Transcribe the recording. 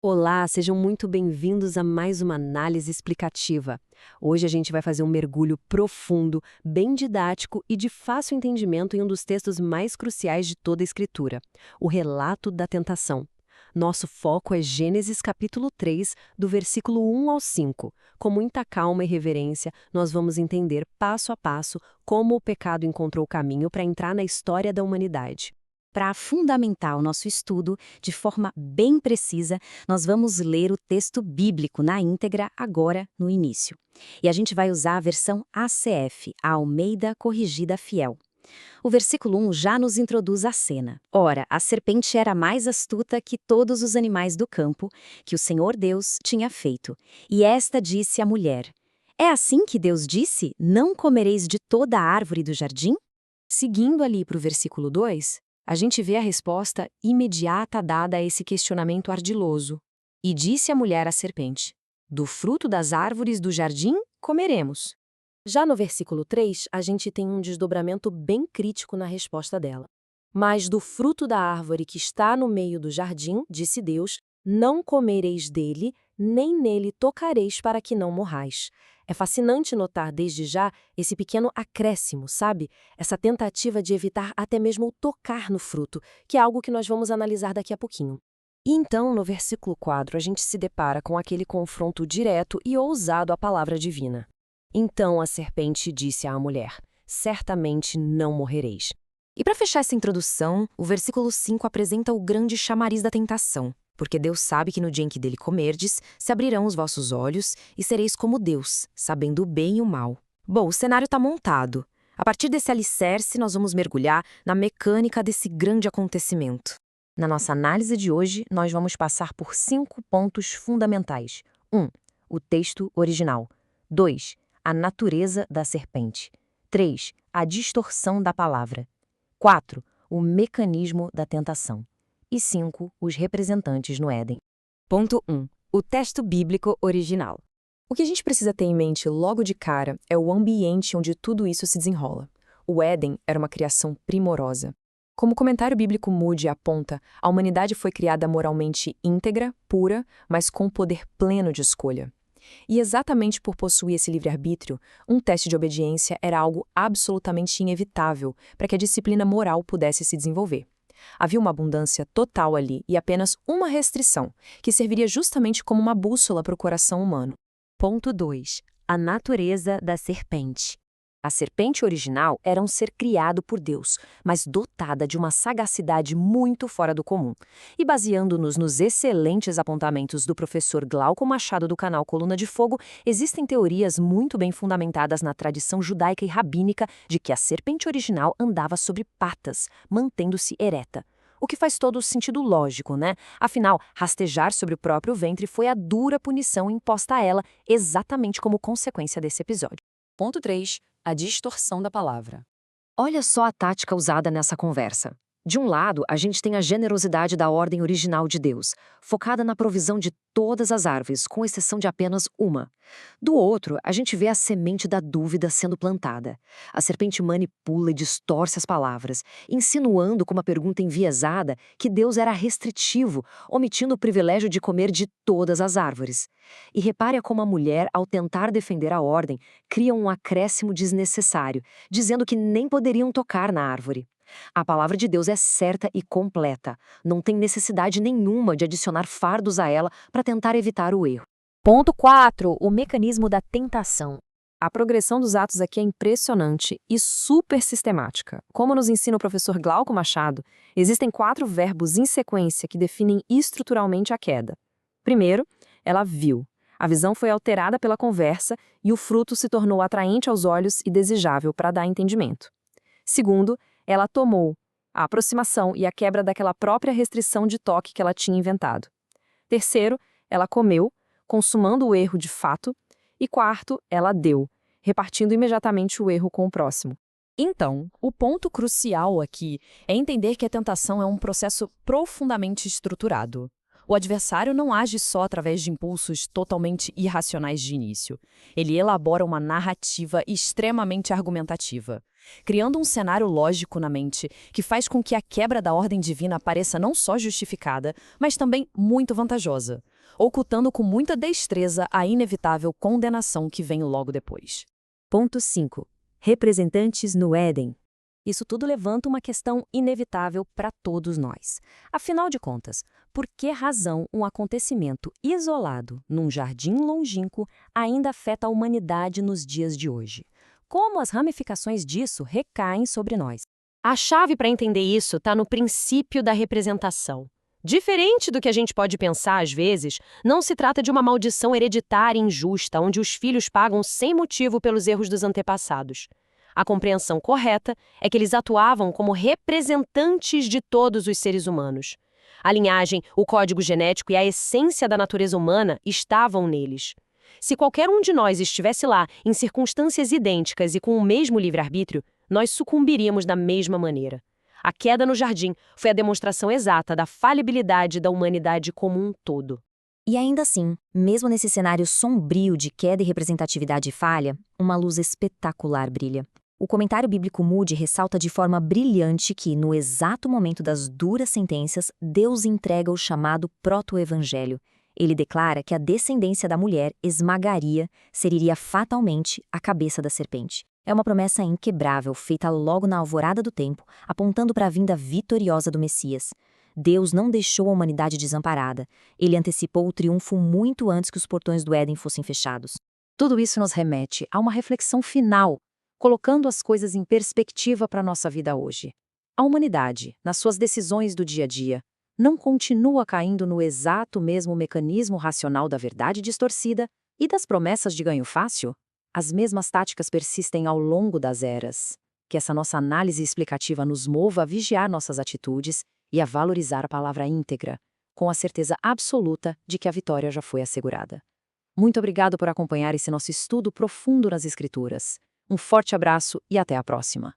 Olá, sejam muito bem-vindos a mais uma análise explicativa. Hoje a gente vai fazer um mergulho profundo, bem didático e de fácil entendimento em um dos textos mais cruciais de toda a Escritura, o relato da tentação. Nosso foco é Gênesis capítulo 3, do versículo 1 ao 5. Com muita calma e reverência, nós vamos entender passo a passo como o pecado encontrou caminho para entrar na história da humanidade. Para fundamentar o nosso estudo de forma bem precisa, nós vamos ler o texto bíblico na íntegra agora no início. E a gente vai usar a versão ACF, a Almeida Corrigida Fiel. O versículo 1 já nos introduz a cena. Ora, a serpente era mais astuta que todos os animais do campo que o Senhor Deus tinha feito. E esta disse à mulher: É assim que Deus disse: Não comereis de toda a árvore do jardim? Seguindo ali para o versículo 2, a gente vê a resposta imediata dada a esse questionamento ardiloso. E disse a mulher à serpente: Do fruto das árvores do jardim comeremos. Já no versículo 3, a gente tem um desdobramento bem crítico na resposta dela. Mas do fruto da árvore que está no meio do jardim, disse Deus, não comereis dele, nem nele tocareis para que não morrais. É fascinante notar desde já esse pequeno acréscimo, sabe? Essa tentativa de evitar até mesmo o tocar no fruto, que é algo que nós vamos analisar daqui a pouquinho. E então, no versículo 4, a gente se depara com aquele confronto direto e ousado à palavra divina. Então a serpente disse à mulher: Certamente não morrereis. E para fechar essa introdução, o versículo 5 apresenta o grande chamariz da tentação. Porque Deus sabe que no dia em que dele comerdes, se abrirão os vossos olhos e sereis como Deus, sabendo o bem e o mal. Bom, o cenário está montado. A partir desse alicerce, nós vamos mergulhar na mecânica desse grande acontecimento. Na nossa análise de hoje, nós vamos passar por 5 pontos fundamentais. 1. O texto original. 2. A natureza da serpente. 3. A distorção da palavra. 4. O mecanismo da tentação. E 5. Os representantes no Éden. Ponto 1. O texto bíblico original. O que a gente precisa ter em mente logo de cara é o ambiente onde tudo isso se desenrola. O Éden era uma criação primorosa. Como o comentário bíblico Moody aponta, a humanidade foi criada moralmente íntegra, pura, mas com poder pleno de escolha. E exatamente por possuir esse livre-arbítrio, um teste de obediência era algo absolutamente inevitável para que a disciplina moral pudesse se desenvolver. Havia uma abundância total ali e apenas uma restrição, que serviria justamente como uma bússola para o coração humano. Ponto 2. A natureza da serpente. A serpente original era um ser criado por Deus, mas dotada de uma sagacidade muito fora do comum. E baseando-nos nos excelentes apontamentos do professor Glauco Machado do canal Coluna de Fogo, existem teorias muito bem fundamentadas na tradição judaica e rabínica de que a serpente original andava sobre patas, mantendo-se ereta. O que faz todo o sentido lógico, né? Afinal, rastejar sobre o próprio ventre foi a dura punição imposta a ela, exatamente como consequência desse episódio. Ponto 3. A distorção da palavra. Olha só a tática usada nessa conversa. De um lado, a gente tem a generosidade da ordem original de Deus, focada na provisão de todas as árvores, com exceção de apenas uma. Do outro, a gente vê a semente da dúvida sendo plantada. A serpente manipula e distorce as palavras, insinuando com uma pergunta enviesada que Deus era restritivo, omitindo o privilégio de comer de todas as árvores. E repare como a mulher, ao tentar defender a ordem, cria um acréscimo desnecessário, dizendo que nem poderiam tocar na árvore. A palavra de Deus é certa e completa. Não tem necessidade nenhuma de adicionar fardos a ela para tentar evitar o erro. Ponto 4. O mecanismo da tentação. A progressão dos atos aqui é impressionante e super sistemática. Como nos ensina o professor Glauco Machado, existem 4 verbos em sequência que definem estruturalmente a queda. Primeiro, ela viu. A visão foi alterada pela conversa e o fruto se tornou atraente aos olhos e desejável para dar entendimento. Segundo, ela tomou a aproximação e a quebra daquela própria restrição de toque que ela tinha inventado. Terceiro, ela comeu, consumando o erro de fato. E quarto, ela deu, repartindo imediatamente o erro com o próximo. Então, o ponto crucial aqui é entender que a tentação é um processo profundamente estruturado. O adversário não age só através de impulsos totalmente irracionais de início. Ele elabora uma narrativa extremamente argumentativa, criando um cenário lógico na mente que faz com que a quebra da ordem divina pareça não só justificada, mas também muito vantajosa, ocultando com muita destreza a inevitável condenação que vem logo depois. Ponto 5. Representantes no Éden. Isso tudo levanta uma questão inevitável para todos nós. Afinal de contas, por que razão um acontecimento isolado num jardim longínquo ainda afeta a humanidade nos dias de hoje? Como as ramificações disso recaem sobre nós? A chave para entender isso está no princípio da representação. Diferente do que a gente pode pensar às vezes, não se trata de uma maldição hereditária injusta, onde os filhos pagam sem motivo pelos erros dos antepassados. A compreensão correta é que eles atuavam como representantes de todos os seres humanos. A linhagem, o código genético e a essência da natureza humana estavam neles. Se qualquer um de nós estivesse lá, em circunstâncias idênticas e com o mesmo livre-arbítrio, nós sucumbiríamos da mesma maneira. A queda no jardim foi a demonstração exata da falibilidade da humanidade como um todo. E ainda assim, mesmo nesse cenário sombrio de queda e representatividade e falha, uma luz espetacular brilha. O comentário bíblico Moody ressalta de forma brilhante que, no exato momento das duras sentenças, Deus entrega o chamado proto-evangelho. Ele declara que a descendência da mulher esmagaria, seriria fatalmente, a cabeça da serpente. É uma promessa inquebrável, feita logo na alvorada do tempo, apontando para a vinda vitoriosa do Messias. Deus não deixou a humanidade desamparada. Ele antecipou o triunfo muito antes que os portões do Éden fossem fechados. Tudo isso nos remete a uma reflexão final, colocando as coisas em perspectiva para a nossa vida hoje. A humanidade, nas suas decisões do dia a dia, não continua caindo no exato mesmo mecanismo racional da verdade distorcida e das promessas de ganho fácil? As mesmas táticas persistem ao longo das eras. Que essa nossa análise explicativa nos mova a vigiar nossas atitudes e a valorizar a palavra íntegra, com a certeza absoluta de que a vitória já foi assegurada. Muito obrigado por acompanhar esse nosso estudo profundo nas Escrituras. Um forte abraço e até a próxima.